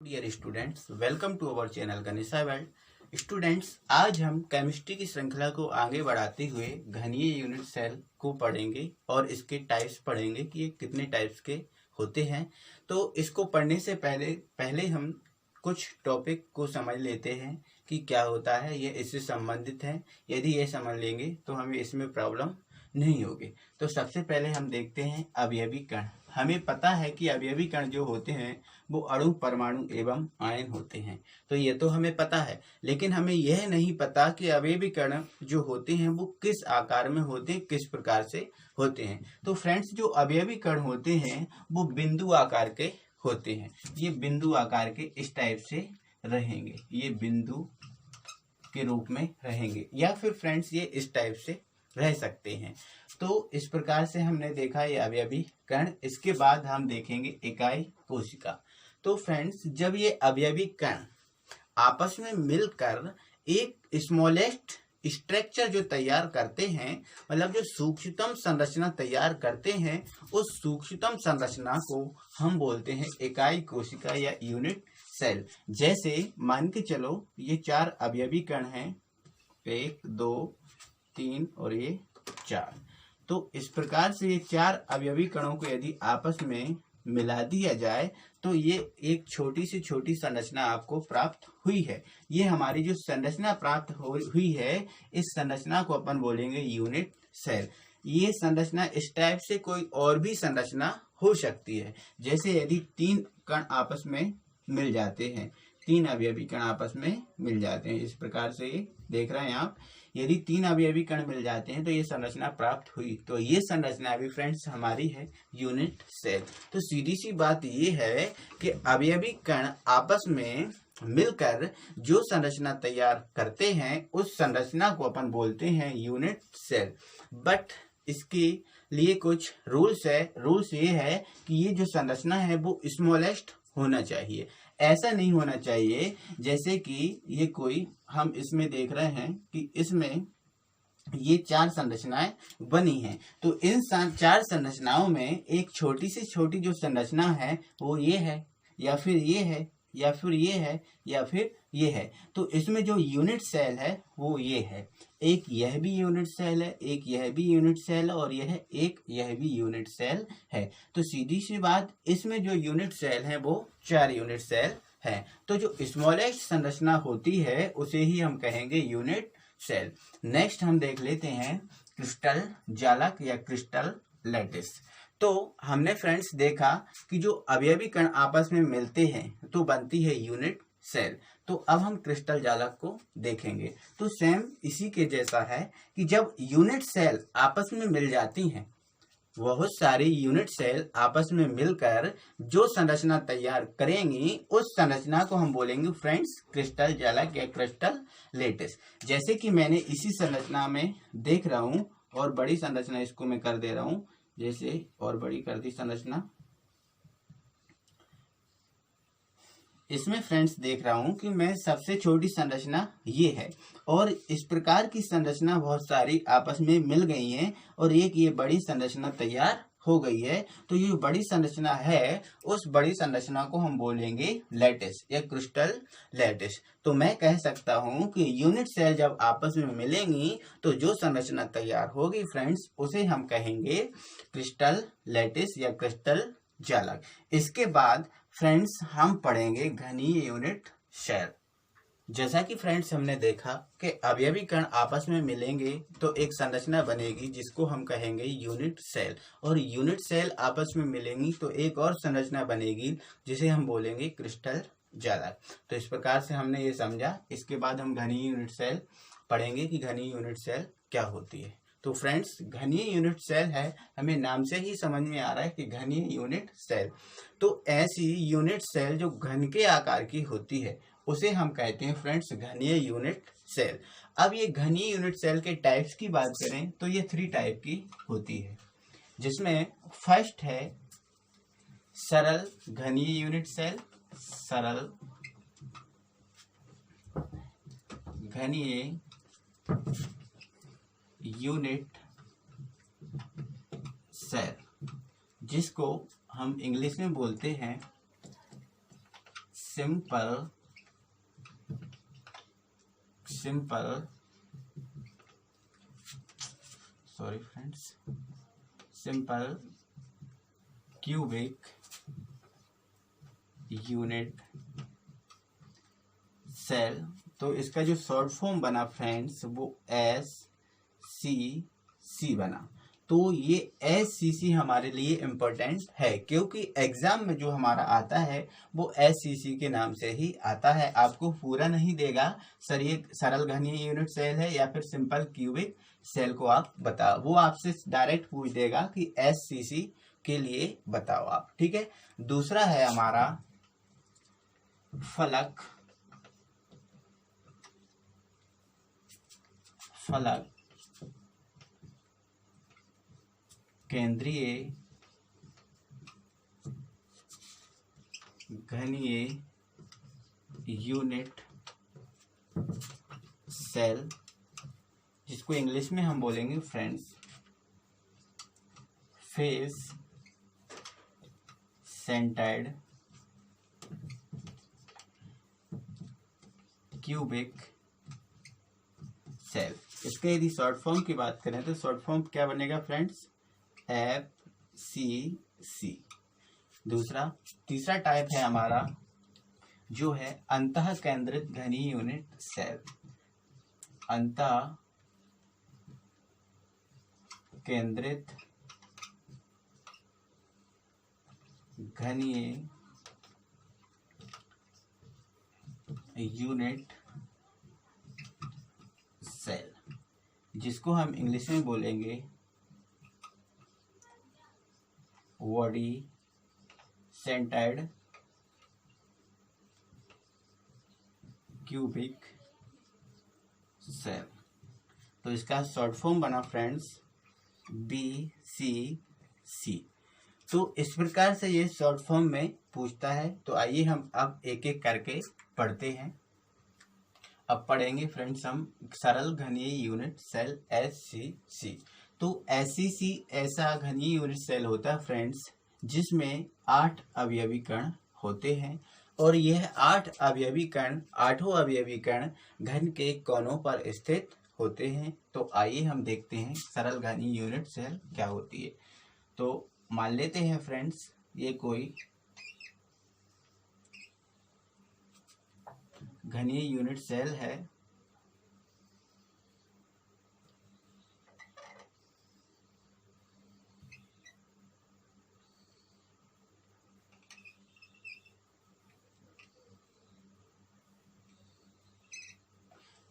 Dear students, welcome to our channel Ganesha world. Students, आज हम chemistry की श्रृंखला को आगे बढ़ाते हुए घनीय यूनिट सेल को पढ़ेंगे और इसके टाइप्स पढ़ेंगे कि ये कितने टाइप्स के होते हैं। तो इसको पढ़ने से पहले हम कुछ टॉपिक को समझ लेते हैं कि क्या होता है, ये इससे संबंधित है। यदि ये समझ लेंगे तो हमें इसमें प्रॉब्लम नहीं होगी। तो सबसे पहले हम देखते हैं अवयवी कण। हमें पता है कि अवयवी कण जो होते हैं वो अणु, परमाणु एवं आयन होते हैं। तो ये तो हमें पता है, लेकिन हमें यह नहीं पता कि अवयवी कण जो होते हैं वो किस आकार में होते हैं, किस प्रकार से होते हैं। तो फ्रेंड्स, जो अवयवी कण होते हैं वो बिंदु आकार के होते हैं। ये बिंदु आकार के इस टाइप से रहेंगे, ये बिंदु के रूप में रहेंगे, या फिर फ्रेंड्स ये इस टाइप से रह सकते हैं। तो इस प्रकार से हमने देखा ये अवयवी कण। इसके बाद हम देखेंगे इकाई कोशिका। तो फ्रेंड्स, जब ये अवयवी कण आपस में मिलकर एक स्मॉलेस्ट स्ट्रक्चर जो तैयार करते हैं, मतलब जो सूक्ष्मतम संरचना तैयार करते हैं, उस सूक्ष्मतम संरचना को हम बोलते हैं इकाई कोशिका या यूनिट सेल। जैसे मान के चलो ये 4 अवयवी कण हैं, 1 2 3 और ये 4। तो इस प्रकार से ये 4 अवयवी कणों को यदि आपस में मिला दिया जाए तो ये एक छोटी से छोटी संरचना आपको प्राप्त हुई है। ये हमारी जो संरचना प्राप्त हुई है, इस संरचना को अपन बोलेंगे यूनिट सेल। ये संरचना इस टाइप से कोई और भी संरचना हो सकती है। जैसे यदि 3 कण आपस में मिल जाते हैं, 3 अवयवी कण आपस में मिल जाते हैं, इस प्रकार से ये देख रहे हैं आप। यदि 3 अवयवी कण मिल जाते हैं तो ये संरचना प्राप्त हुई। तो ये संरचना भी फ्रेंड्स हमारी है यूनिट सेल। तो सीधी सी बात ये है कि अवयवी कण आपस में मिलकर जो संरचना तैयार करते हैं, उस संरचना को अपन बोलते हैं यूनिट सेल। बट इसके लिए कुछ रूल्स है। रूल्स ये है कि ये जो संरचना है वो स्मॉलेस्ट होना चाहिए। ऐसा नहीं होना चाहिए जैसे कि ये कोई, हम इसमें देख रहे हैं कि इसमें ये 4 संरचनाएं बनी हैं। तो इन 4 संरचनाओं में एक छोटी से छोटी जो संरचना है वो ये है, या फिर ये है, या फिर ये है, या फिर ये है। तो इसमें जो यूनिट सेल है वो ये है। एक यह भी यूनिट सेल है, एक यह भी यूनिट सेल है, और एक यह भी यूनिट सेल है। तो सीधी सी बात, इसमें जो यूनिट सेल है वो 4 यूनिट सेल है। तो जो स्मॉलेस्ट संरचना होती है उसे ही हम कहेंगे यूनिट सेल। नेक्स्ट हम देख लेते हैं क्रिस्टल जालक या क्रिस्टल लैटिस। तो हमने फ्रेंड्स देखा कि जो अवयवी कण आपस में मिलते हैं तो बनती है यूनिट सेल। तो अब हम क्रिस्टल जालक को देखेंगे। तो सेम इसी के जैसा है कि जब यूनिट सेल आपस में मिल जाती हैं, बहुत सारी यूनिट सेल आपस में मिलकर जो संरचना तैयार करेंगी, उस संरचना को हम बोलेंगे फ्रेंड्स क्रिस्टल जालक या क्रिस्टल लैटिस। जैसे कि मैंने इसी संरचना में देख रहा हूं, और बड़ी संरचना इसको मैं कर दे रहा हूं, जैसे और बड़ी कर दी संरचना। इसमें फ्रेंड्स देख रहा हूं कि मैं सबसे छोटी संरचना ये है, और इस प्रकार की संरचना बहुत सारी आपस में मिल गई हैं और एक ये बड़ी संरचना तैयार हो गई है। तो ये बड़ी संरचना है, उस बड़ी संरचना को हम बोलेंगे लैटिस या क्रिस्टल लैटिस। तो मैं कह सकता हूं कि यूनिट सेल जब आपस में मिलेंगी तो जो संरचना तैयार होगी फ्रेंड्स, उसे हम कहेंगे क्रिस्टल लैटिस या क्रिस्टल जालक। इसके बाद फ्रेंड्स हम पढ़ेंगे घनीय यूनिट सेल। जैसा कि फ्रेंड्स हमने देखा कि अवयवी कण आपस में मिलेंगे तो एक संरचना बनेगी जिसको हम कहेंगे यूनिट सेल, और यूनिट सेल आपस में मिलेंगी तो एक और संरचना बनेगी जिसे हम बोलेंगे क्रिस्टल जालक। तो इस प्रकार से हमने ये समझा। इसके बाद हम घनीय यूनिट सेल पढ़ेंगे कि घनीय यूनिट सेल क्या होती है। तो फ्रेंड्स, घनीय यूनिट सेल है, हमें नाम से ही समझ में आ रहा है कि घनीय यूनिट सेल। तो ऐसी यूनिट सेल जो घन के आकार की होती है उसे हम कहते हैं फ्रेंड्स घनीय यूनिट सेल। अब ये घनीय यूनिट सेल के टाइप्स की बात करें तो ये 3 टाइप की होती है, जिसमें फर्स्ट है सरल घनीय यूनिट सेल। सरल घनीय यूनिट सेल, जिसको हम इंग्लिश में बोलते हैं simple sorry friends, simple cubic unit cell. तो इसका जो शॉर्ट फॉर्म बना फ्रेंड्स वो SCC बना। तो ये SCC हमारे लिए इम्पोर्टेंट है, क्योंकि एग्जाम में जो हमारा आता है वो SCC के नाम से ही आता है। आपको पूरा नहीं देगा सर ये सरल घनीय यूनिट सेल है या फिर सिंपल क्यूबिक सेल को आप बताओ, वो आपसे डायरेक्ट पूछ देगा कि SCC के लिए बताओ आप, ठीक है। दूसरा है हमारा फलक केंद्रीय घनीय यूनिट सेल, जिसको इंग्लिश में हम बोलेंगे friends face centred cubic cell. इसके यदि शॉर्ट फॉर्म की बात करें तो शॉर्ट फॉर्म क्या बनेगा फ्रेंड्स, FCC। तीसरा टाइप है हमारा जो है अंतः केंद्रित घनीय यूनिट सेल। अंतः केंद्रित घनीय यूनिट सेल, जिसको हम इंग्लिश में बोलेंगे बॉडी सेंटर्ड क्यूबिक सेल। तो इसका शॉर्ट फॉर्म बना फ्रेंड्स BCC। तो इस प्रकार से ये शॉर्ट फॉर्म में पूछता है। तो आइए हम अब एक एक करके पढ़ते हैं। अब पढ़ेंगे फ्रेंड्स हम सरल घनीय यूनिट सेल SCC। तो SCC ऐसा घनीय यूनिट सेल होता है फ्रेंड्स जिसमें 8 अवयवी कण होते हैं, और यह 8 अवयवी कण 8 अवयवी कण घन के कोनों पर स्थित होते हैं। तो आइए हम देखते हैं सरल घनीय यूनिट सेल क्या होती है। तो मान लेते हैं फ्रेंड्स ये कोई घनीय यूनिट सेल है,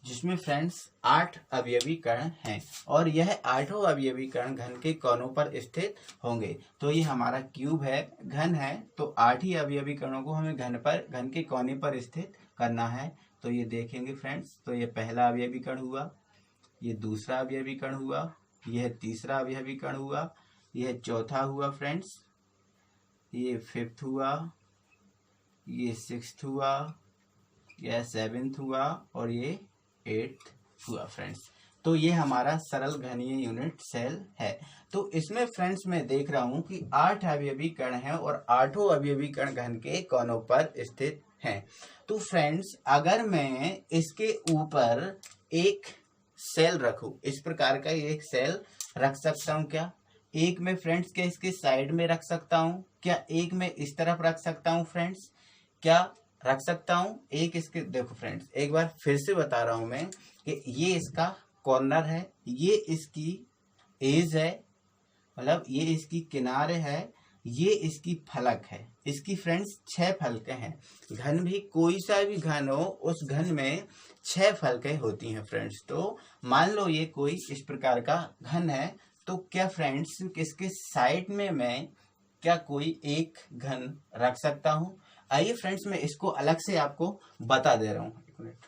जिसमें फ्रेंड्स 8 अवयवी कण हैं, और यह 8 अवयवी कण घन के कोनों पर स्थित होंगे। तो ये हमारा क्यूब है, घन है, तो 8 ही अवयवी कणों को हमें घन के कोने पर स्थित करना है। तो ये देखेंगे फ्रेंड्स, तो ये पहला अवयवी कण हुआ, ये दूसरा अवयवी कण हुआ, यह तीसरा अवयवी कण हुआ, यह चौथा हुआ फ्रेंड्स, ये 5th हुआ, ये 6th हुआ, यह 7th हुआ, और ये 8th हुआ फ्रेंड्स। तो ये हमारा सरल घनीय यूनिट सेल है। तो इसमें फ्रेंड्स मैं देख रहा हूं कि 8 अवयवी कण हैं और 8 अवयवी कण घन के कोनों पर स्थित हैं। तो फ्रेंड्स अगर मैं इसके ऊपर एक सेल रखूं, इस प्रकार का एक सेल रख सकता हूं क्या? एक में फ्रेंड्स क्या इसके साइड में रख सकता हूं क्या? एक में इस तरफ रख सकता हूं फ्रेंड्स, क्या रख सकता हूं? एक इसके, देखो फ्रेंड्स एक बार फिर से बता रहा हूं मैं कि ये इसका कॉर्नर है, ये इसकी एज है, मतलब ये इसकी किनारे है, ये इसकी फलक है। इसकी फ्रेंड्स 6 फलकें हैं। घन भी कोई सा भी घन हो, उस घन में 6 फलकें होती हैं फ्रेंड्स। तो मान लो ये कोई इस प्रकार का घन है, तो क्या फ्रेंड्स इसके साइड में मैं क्या कोई एक घन रख सकता हूं? आइए फ्रेंड्स मैं इसको अलग से आपको बता दे रहा हूं। एक मिनट।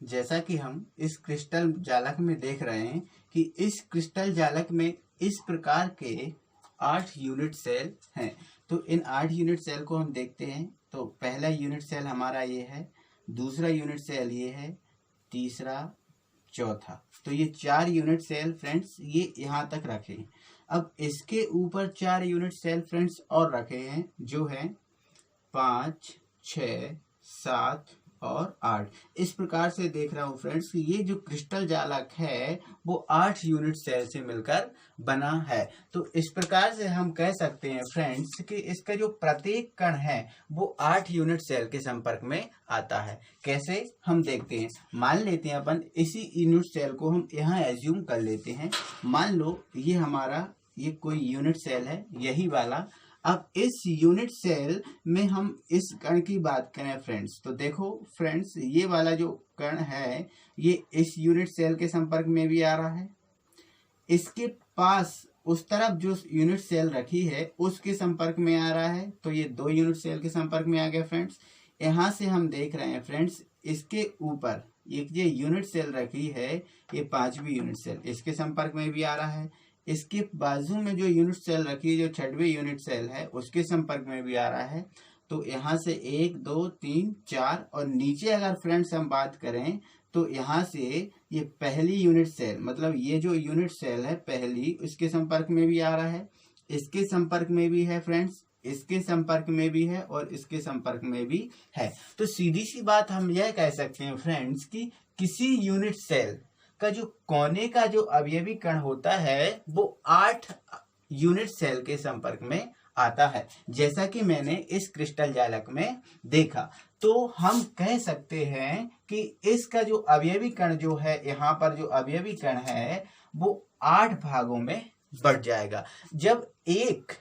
जैसा कि हम इस क्रिस्टल जालक में देख रहे हैं कि इस क्रिस्टल जालक में इस प्रकार के 8 यूनिट सेल हैं। तो इन 8 यूनिट सेल को हम देखते हैं। तो पहला यूनिट सेल हमारा ये है, दूसरा यूनिट सेल ये है, तीसरा, चौथा। तो ये 4 यूनिट सेल फ्रेंड्स ये यहाँ तक रखे हैं। अब इसके ऊपर 4 यूनिट सेल फ्रेंड्स और रखे हैं, जो है 5, 6, 7 और 8। इस प्रकार से देख रहा हूँ फ्रेंड्स कि ये जो क्रिस्टल जालक है वो 8 यूनिट सेल से मिलकर बना है। तो इस प्रकार से हम कह सकते हैं फ्रेंड्स कि इसका जो प्रत्येक कण है वो 8 यूनिट सेल के संपर्क में आता है। कैसे, हम देखते हैं। मान लेते हैं अपन इसी यूनिट सेल को हम यहाँ एज्यूम कर लेते हैं। मान लो ये हमारा ये कोई यूनिट सेल है, यही वाला। अब इस यूनिट सेल में हम इस कण की बात करें फ्रेंड्स, तो देखो फ्रेंड्स ये वाला जो कण है ये इस यूनिट सेल के संपर्क में भी आ रहा है। इसके पास उस तरफ जो यूनिट सेल रखी है उसके संपर्क में आ रहा है, तो ये 2 यूनिट सेल के संपर्क में आ गया फ्रेंड्स। यहाँ से हम देख रहे हैं फ्रेंड्स इसके ऊपर एक ये यूनिट सेल रखी है, ये 5वीं यूनिट सेल इसके संपर्क में भी आ रहा है। इसके बाजू में जो यूनिट सेल रखी है, जो 6वीं यूनिट सेल है, उसके संपर्क में भी आ रहा है। तो यहाँ से 1, 2, 3, 4 और नीचे अगर फ्रेंड्स हम बात करें तो यहाँ से ये पहली यूनिट सेल, मतलब ये जो यूनिट सेल है पहली, उसके संपर्क में भी आ रहा है, इसके संपर्क में भी है फ्रेंड्स, इसके संपर्क में भी है और इसके संपर्क में भी है। तो सीधी सी बात हम यह कह सकते हैं फ्रेंड्स कि किसी यूनिट सेल का जो कोने का जो अवयवी कण होता है वो 8 यूनिट सेल के संपर्क में आता है, जैसा कि मैंने इस क्रिस्टल जालक में देखा। तो हम कह सकते हैं कि इसका जो अवयवी कण जो है, यहाँ पर जो अवयवी कण है वो 8 भागों में बढ़ जाएगा। जब एक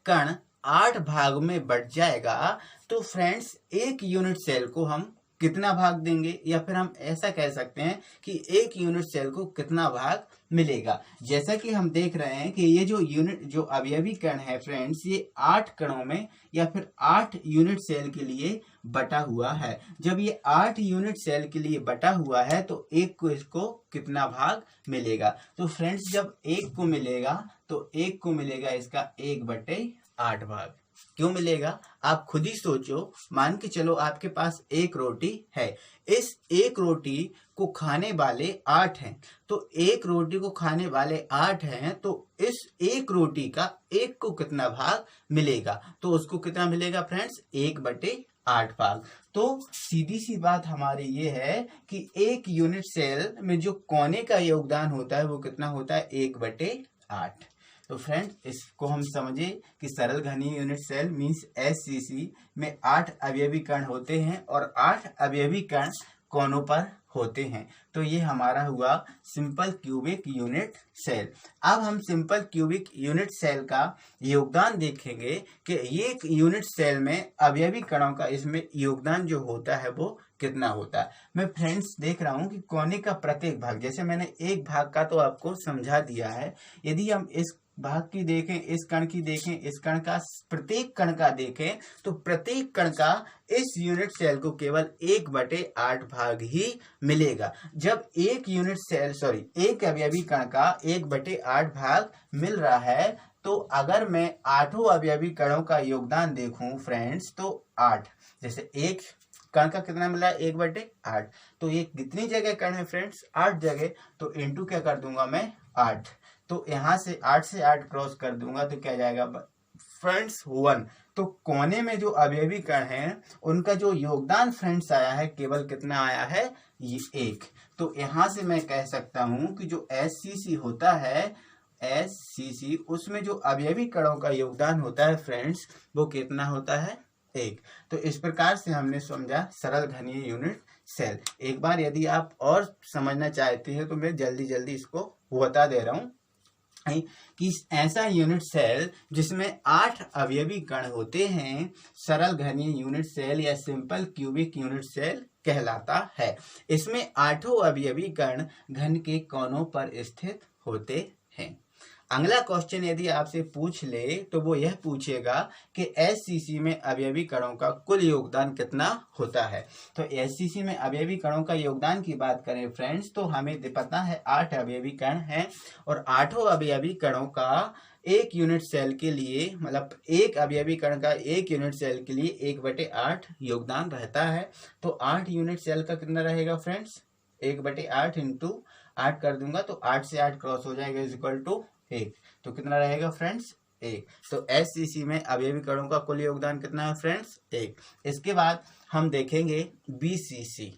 कण 8 भाग में बढ़ जाएगा तो फ्रेंड्स एक यूनिट सेल को हम कितना भाग देंगे, या फिर हम ऐसा कह सकते हैं कि एक यूनिट सेल को कितना भाग मिलेगा। जैसा कि हम देख रहे हैं कि ये जो अवयवी कण है फ्रेंड्स, ये 8 कणों में या फिर 8 यूनिट सेल के लिए बटा हुआ है। जब ये 8 यूनिट सेल के लिए बटा हुआ है तो एक को इसको कितना भाग मिलेगा। तो फ्रेंड्स जब एक को मिलेगा तो एक को मिलेगा इसका 1/8 भाग। क्यों मिलेगा आप खुद ही सोचो। मान के चलो आपके पास एक रोटी है, इस एक रोटी को खाने वाले 8 हैं, तो एक रोटी को खाने वाले 8 हैं, तो इस एक रोटी का एक को कितना भाग मिलेगा, तो उसको कितना मिलेगा फ्रेंड्स 1/8 भाग। तो सीधी सी बात हमारी ये है कि एक यूनिट सेल में जो कोने का योगदान होता है वो कितना होता है 1/8। तो फ्रेंड इसको हम समझे कि सरल घनीय यूनिट सेल मींस एससीसी में 8 अवयवी कण होते हैं और 8 अवयवी कण कोनों पर होते हैं। तो ये हमारा हुआ सिंपल क्यूबिक यूनिट सेल। अब हम सिंपल क्यूबिक यूनिट सेल का योगदान देखेंगे कि ये यूनिट सेल में अवयवी कणों का इसमें योगदान जो होता है वो कितना होता है। मैं फ्रेंड्स देख रहा हूं कि कोने का प्रत्येक भाग, जैसे मैंने एक भाग का तो आपको समझा दिया है, यदि हम इस भाग की देखें, इस कण की देखें, इस कण का, प्रत्येक कण का देखें, तो प्रत्येक कण का इस यूनिट सेल को केवल 1/8 भाग ही मिलेगा। जब एक अवयवी कण का 1/8 भाग मिल रहा है, तो अगर मैं 8 अवयवी कणों का योगदान देखूं फ्रेंड्स तो 8, जैसे एक कण का कितना मिला है 1/8, तो ये कितनी जगह कण है फ्रेंड्स 8 जगह, तो इनटू क्या कर दूंगा मैं 8, तो यहाँ से 8 से 8 क्रॉस कर दूंगा तो क्या जाएगा फ्रेंड्स 1। तो कोने में जो अवयवी कण हैं उनका जो योगदान फ्रेंड्स आया है केवल कितना आया है ये 1। तो यहाँ से मैं कह सकता हूँ कि जो एससीसी होता है, एससीसी, उसमें जो अवयवी कणों का योगदान होता है फ्रेंड्स वो कितना होता है 1। तो इस प्रकार से हमने समझा सरल घनीय यूनिट सेल। एक बार यदि आप और समझना चाहते हैं तो मैं जल्दी इसको बता दे रहा हूँ कि ऐसा यूनिट सेल जिसमें 8 अवयवी कण होते हैं सरल घनीय यूनिट सेल या सिंपल क्यूबिक यूनिट सेल कहलाता है। इसमें 8 अवयवी कण घन के कोनों पर स्थित होते हैं। अगला क्वेश्चन यदि आपसे पूछ ले तो वो यह पूछेगा कि एससीसी में अवयवी कणों का कुल योगदान कितना होता है। तो एससीसी में अवयवी कणों का योगदान की बात करें फ्रेंड्स तो हमें पता है 8 अवयवी कण हैं और 8 अवयवी कणों का एक यूनिट सेल के लिए, मतलब एक अवयवी कण का एक यूनिट सेल के लिए 1/8 योगदान रहता है। तो 8 यूनिट सेल का कितना रहेगा फ्रेंड्स 1/8 × 8 कर दूंगा तो 8 से 8 क्रॉस हो जाएगा इज इक्वल टू 1। तो कितना रहेगा फ्रेंड्स 1। तो SCC में अवयवी कणों का कुल योगदान कितना है फ्रेंड्स? 1। इसके बाद हम देखेंगे BCC।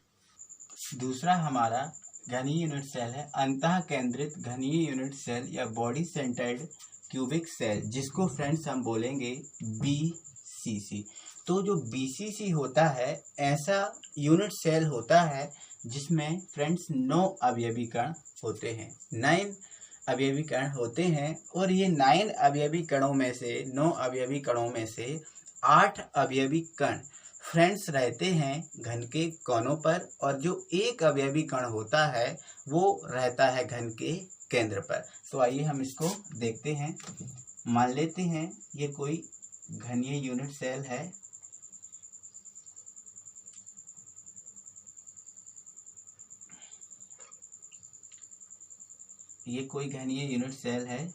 दूसरा हमारा घनीय यूनिट सेल है अंतः केंद्रित घनीय यूनिट सेल या बॉडी सेंटर्ड क्यूबिक सेल, जिसको फ्रेंड्स हम बोलेंगे BCC। तो जो BCC होता है ऐसा यूनिट सेल होता है जिसमें फ्रेंड्स 9 अवयवी कण होते हैं, 9 अवयवी कण होते हैं। और ये 9 अवयवी कणों में से 9 अवयवी कणों में से 8 अवयवी कण फ्रेंड्स रहते हैं घन के कोनों पर, और जो एक अवयवी कण होता है वो रहता है घन के केंद्र पर। तो आइए हम इसको देखते हैं। मान लेते हैं ये कोई घनीय यूनिट सेल है, ये कोई घनीय यूनिट सेल है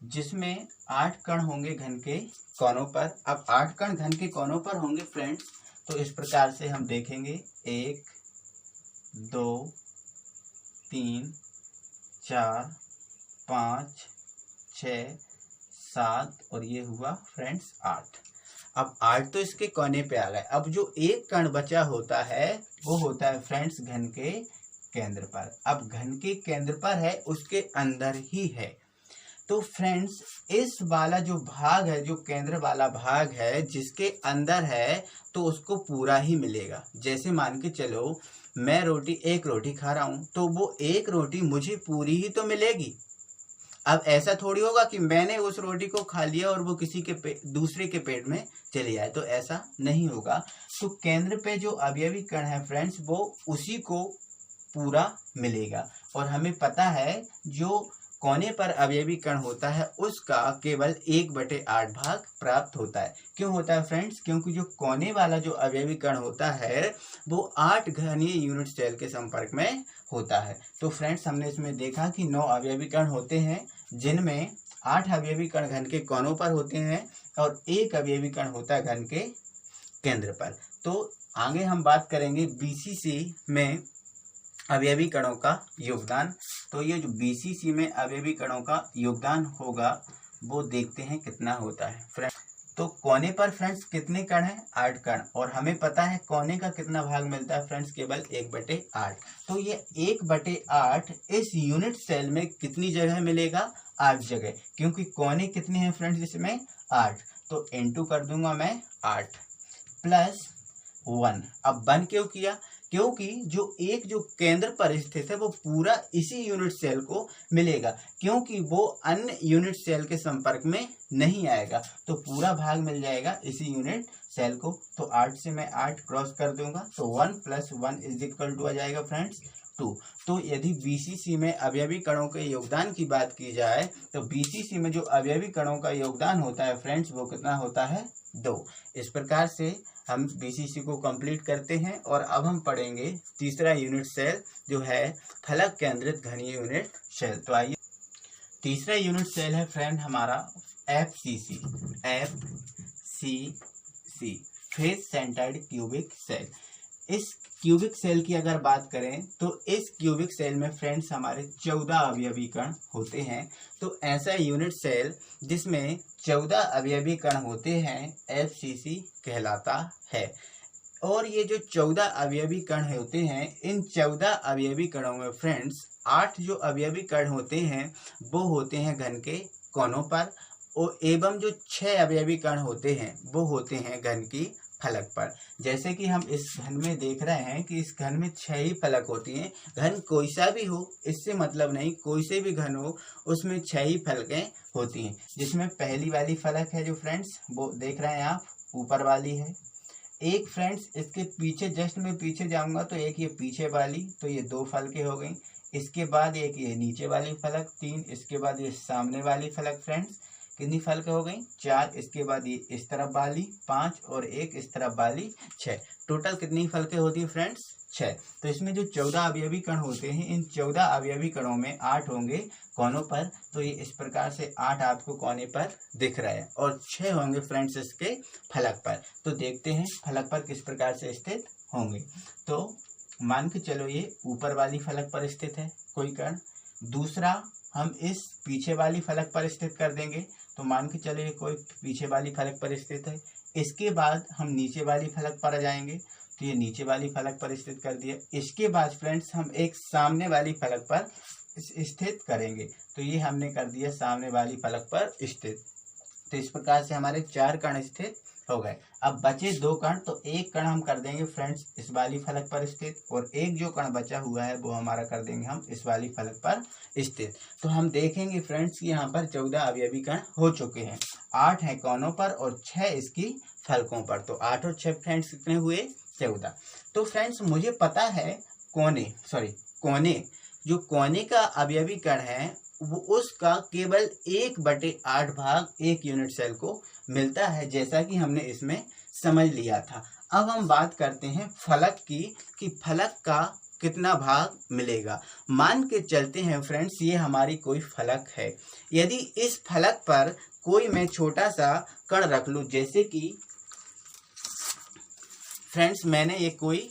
जिसमें 8 कण होंगे घन के कोनों पर। अब 8 कण घन के कोनों पर होंगे फ्रेंड्स, तो इस प्रकार से हम देखेंगे 1 2 3 4 5 6 7 और ये हुआ फ्रेंड्स 8। अब 8 तो इसके कोने पे आ गए। अब जो एक कण बचा होता है वो होता है फ्रेंड्स घन के केंद्र पर। अब घन के केंद्र पर है, उसके अंदर ही है। तो फ्रेंड्स इस वाला जो भाग है, जो केंद्र वाला भाग है जिसके अंदर है, तो उसको पूरा ही मिलेगा। जैसे मान के चलो मैं एक रोटी खा रहा हूं, तो वो एक रोटी मुझे पूरी ही तो मिलेगी। अब ऐसा थोड़ी होगा कि मैंने उस रोटी को खा लिया और वो किसी के दूसरे के पेट में चली जाए, तो ऐसा नहीं होगा। तो केंद्र पे जो अवयवी कण है फ्रेंड्स वो उसी को पूरा मिलेगा। और हमें पता है जो कोने पर अवयवी कण होता है उसका केवल 1/8 भाग प्राप्त होता है। क्यों होता है फ्रेंड्स? क्योंकि जो कोने वाला जो अवयवी कण होता है वो 8 घनीय यूनिट सेल के संपर्क में होता है। तो फ्रेंड्स हमने इसमें देखा कि 9 अवयवी कण होते हैं जिनमें 8 अवयवी कण घन के कोनों पर होते हैं और 1 अवयवी कण होता है घन के केंद्र पर। तो आगे हम बात करेंगे BCC में अवयवी कणों का योगदान। तो ये जो BCC में अवयवी कणों का योगदान होगा वो देखते हैं कितना होता है फ्रेंड्स। तो कोने पर फ्रेंड्स कितने कण हैं? 8 कण। और हमें पता है कोने का कितना भाग मिलता है फ्रेंड्स? केवल 1/8। तो ये 1/8 इस यूनिट सेल में कितनी जगह मिलेगा? 8 जगह। क्योंकि कोने कितने हैं फ्रेंड्स इसमें? 8। तो इनटू कर दूंगा मैं 8 प्लस 1। अब 1 क्यों किया? क्योंकि जो केंद्र पर स्थित है वो पूरा इसी यूनिट सेल को मिलेगा, क्योंकि वो अन्य यूनिट सेल के संपर्क में नहीं आएगा। तो पूरा भाग मिल जाएगा इसी यूनिट सेल को। तो 8 से मैं 8 क्रॉस कर दूंगा, तो 1 + 1 = आ जाएगा फ्रेंड्स 2। तो यदि BCC में अवयवी कणों के योगदान की बात की जाए तो BCC में जो अवयवी कणों का योगदान होता है फ्रेंड्स वो कितना होता है? 2। इस प्रकार से हम BCC को कंप्लीट करते हैं। और अब हम पढ़ेंगे तीसरा यूनिट सेल जो है फलक केंद्रित घनीय यूनिट सेल। तो आइए, तीसरा यूनिट सेल है फ्रेंड हमारा FCC। Face centred cubic cell. इस क्यूबिक सेल की अगर बात करें तो इस क्यूबिक सेल में फ्रेंड्स हमारे 14 अवयवी कण होते हैं। तो ऐसा यूनिट सेल जिसमें 14 अवयवी कण होते हैं FCC कहलाता है। और ये जो 14 अवयवी कण होते हैं, इन 14 अवयवी कणों में फ्रेंड्स 8 जो अवयवी कण होते हैं वो होते हैं घन के कोनों पर, और एवं जो 6 अवयवी कण होते हैं वो होते हैं घन की फलक पर। जैसे कि हम इस घन में देख रहे हैं कि इस घन में 6 ही फलक होती हैं। घन कोई सा भी हो इससे मतलब नहीं, कोई से भी घन हो उसमें 6 ही फलकें होती हैं। जिसमें पहली वाली फलक है जो फ्रेंड्स वो देख रहे हैं आप, ऊपर वाली है। एक फ्रेंड्स इसके पीछे, जस्ट मैं पीछे जाऊंगा तो एक ये पीछे वाली, तो ये 2 फलकें हो गई। इसके बाद एक ये नीचे वाली फलक 3, इसके बाद ये सामने वाली फलक फ्रेंड्स कितनी फलकें हो गई? 4। इसके बाद ये इस तरफ वाली 5 और एक इस तरफ वाली 6। टोटल कितनी फलकें होती है फ्रेंड्स? 6। तो इसमें जो 14 अवयवी कण होते हैं, इन 14 अवयवी कणों में 8 होंगे कोनों पर। तो ये इस प्रकार से 8 आपको कोने पर दिख रहा है और 6 होंगे फ्रेंड्स इसके फलक पर। तो देखते हैं फलक पर किस प्रकार से स्थित होंगे। तो मान के चलो ये ऊपर वाली फलक पर स्थित है कोई कण। दूसरा हम इस पीछे वाली फलक पर स्थित कर देंगे। तो मान के चलिए कोई पीछे वाली फलक पर स्थित है। इसके बाद हम नीचे वाली फलक पर आ जाएंगे, तो ये नीचे वाली फलक पर स्थित कर दिया। इसके बाद फ्रेंड्स हम एक सामने वाली फलक पर स्थित करेंगे, तो ये हमने कर दिया सामने वाली फलक पर स्थित। तो इस प्रकार से हमारे 4 कण स्थित हो गए। अब बचे 2 कण, तो एक कण हम कर देंगे फ्रेंड्स इस वाली फलक पर स्थित, और एक जो कण बचा हुआ है वो हमारा कर देंगे हम इस वाली फलक पर स्थित। तो हम देखेंगे फ्रेंड्स कि यहाँ पर 14 अवयवी कण हो चुके हैं। 8 है कोनों पर और 6 इसकी फलकों पर। तो 8 और 6 फ्रेंड्स कितने हुए? 14। तो फ्रेंड्स मुझे पता है कोने जो कोने का अवयवी कण है वो उसका केवल 1/8 भाग एक यूनिट सेल को मिलता है, जैसा कि हमने इसमें समझ लिया था। अब हम बात करते हैं फलक की, कि फलक का कितना भाग मिलेगा। मान के चलते हैं फ्रेंड्स ये हमारी कोई फलक है। यदि इस फलक पर कोई मैं छोटा सा कण रख लूं, जैसे कि फ्रेंड्स मैंने ये कोई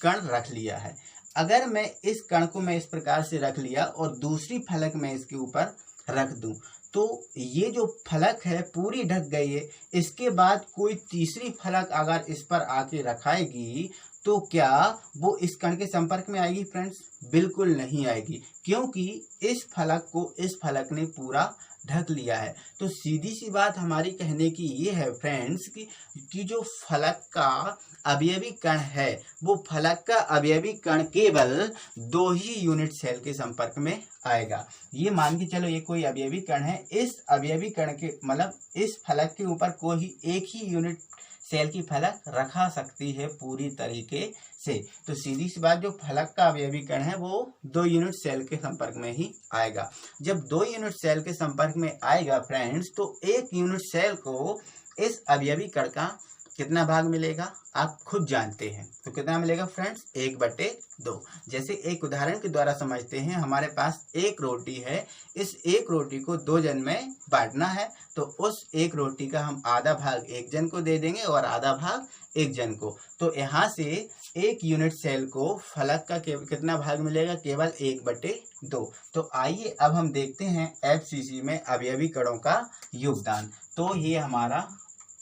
कण रख लिया है। अगर मैं इस कण को मैं इस प्रकार से रख लिया और दूसरी फलक में इसके ऊपर रख दूं, तो ये जो फलक है पूरी ढक गई है। इसके बाद कोई तीसरी फलक अगर इस पर आके रखाएगी तो क्या वो इस कण के संपर्क में आएगी फ्रेंड्स? बिल्कुल नहीं आएगी, क्योंकि इस फलक को इस फलक ने पूरा ढक लिया है। तो सीधी सी बात हमारी कहने की ये है फ्रेंड्स कि जो फलक का अवयवी कण है वो फलक का अवयवी कण केवल 2 ही यूनिट सेल के संपर्क में आएगा। ये मान के चलो ये कोई अवयवी कण है, इस अवयवी कण के मतलब इस फलक के ऊपर कोई एक ही यूनिट सेल की फलक रखा सकती है पूरी तरीके से। तो सीधी सी बात जो फलक का अवयवी कण है वो 2 यूनिट सेल के संपर्क में ही आएगा। जब 2 यूनिट सेल के संपर्क में आएगा फ्रेंड्स, तो 1 यूनिट सेल को इस अवयवी कण का कितना भाग मिलेगा आप खुद जानते हैं। तो कितना मिलेगा फ्रेंड्स? 1/2। जैसे एक उदाहरण के द्वारा समझते हैं, हमारे पास एक रोटी है, इस एक रोटी को 2 जन में बांटना है, तो उस एक रोटी का हम आधा भाग एक जन को दे देंगे और आधा भाग एक जन को। तो यहाँ से 1 यूनिट सेल को फलक का कितना भाग मिलेगा? केवल 1/2। तो आइए अब हम देखते हैं FCC में अवयवी कणों का योगदान। तो ये हमारा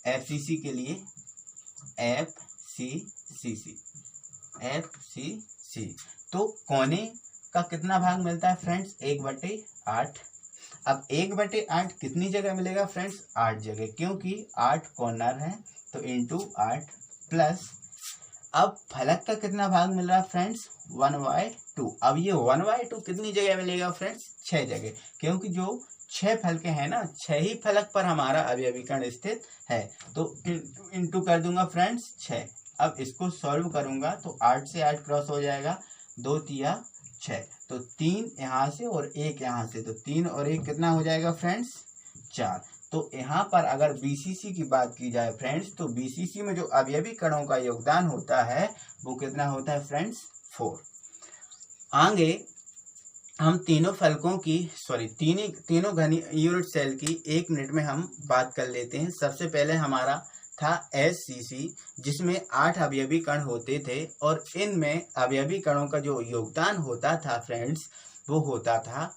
FCC के लिए FCC तो कोने का कितना भाग मिलता है फ्रेंड्स? 1/8। अब 1/8 कितनी जगह मिलेगा फ्रेंड्स? 8 जगह, क्योंकि 8 कॉर्नर है, तो इंटू 8 प्लस अब फलक का कितना भाग मिल रहा है फ्रेंड्स? 1/2। अब ये 1/2 कितनी जगह मिलेगा फ्रेंड्स? 6 जगह, क्योंकि जो 6 फलके हैं ना, 6 ही फलक पर हमारा अवयवी कण स्थित है। तो इंटू कर दूंगा फ्रेंड्स 6। अब इसको सॉल्व करूंगा तो 8 से 8 क्रॉस हो जाएगा, 2 तिया 6, तो 3 यहाँ से और 1 यहाँ से, तो 3 और 1 कितना हो जाएगा फ्रेंड्स? 4। तो यहाँ पर अगर BCC की बात की जाए फ्रेंड्स, तो BCC में जो अवयवी कणों का योगदान होता है वो कितना होता है फ्रेंड्स? 4। आगे हम तीनों फलकों की तीनों घनी यूनिट सेल की 1 मिनट में हम बात कर लेते हैं। सबसे पहले हमारा था SCC, जिसमें 8 अवयवी कण होते थे, और इनमें अवयवी कणों का जो योगदान होता था फ्रेंड्स वो होता था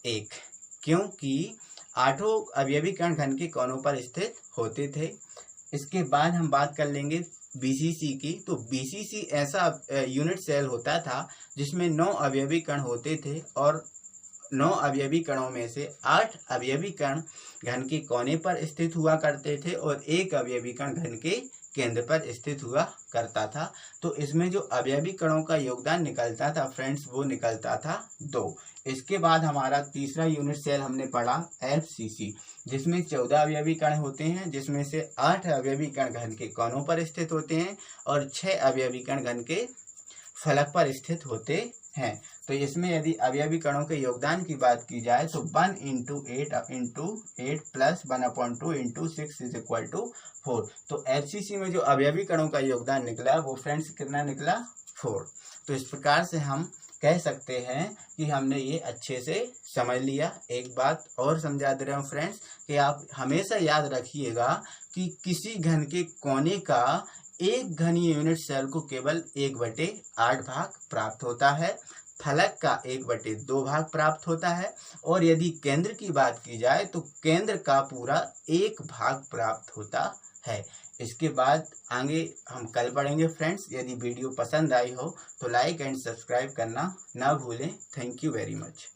1, क्योंकि 8 अवयवी कण घन के कोनों पर स्थित होते थे। इसके बाद हम बात कर लेंगे BCC की। तो BCC ऐसा यूनिट सेल होता था जिसमें 9 अवयवी कण होते थे, और 9 अवयवी कणों में से 8 अवयवी कण घन के कोने पर स्थित हुआ करते थे और 1 अवयवी कण घन के केंद्र पर स्थित हुआ करता था। तो इसमें जो अवयवी कणों का योगदान निकलता था फ्रेंड्स वो निकलता था 2। इसके बाद हमारा तीसरा यूनिट सेल हमने पढ़ा FCC, जिसमें 14 अवयवी कण होते हैं, जिसमें से 8 अवयवी कण घन के कोनों पर स्थित होते हैं और 6 अवयवी कण घन के फलक पर स्थित होते हैं। तो इसमें यदि अवयवी कणों के योगदान की बात की जाए तो 1 × 8 प्लस 1/2 × 6 = 4। तो FCC में जो अवयवी कणों का योगदान निकला वो फ्रेंड्स कितना निकला? 4। तो इस प्रकार से हम कह सकते हैं कि हमने ये अच्छे से समझ लिया। एक बात और समझा दे रहा हूँ फ्रेंड्स कि आप हमेशा याद रखिएगा कि किसी घन के कोने का एक घनीय यूनिट सेल को केवल 1/8 भाग प्राप्त होता है। फलक का 1/2 भाग प्राप्त होता है, और यदि केंद्र की बात की जाए तो केंद्र का पूरा 1 भाग प्राप्त होता है। इसके बाद आगे हम कल पढ़ेंगे फ्रेंड्स। यदि वीडियो पसंद आई हो तो लाइक एंड सब्सक्राइब करना ना भूलें। Thank you very much.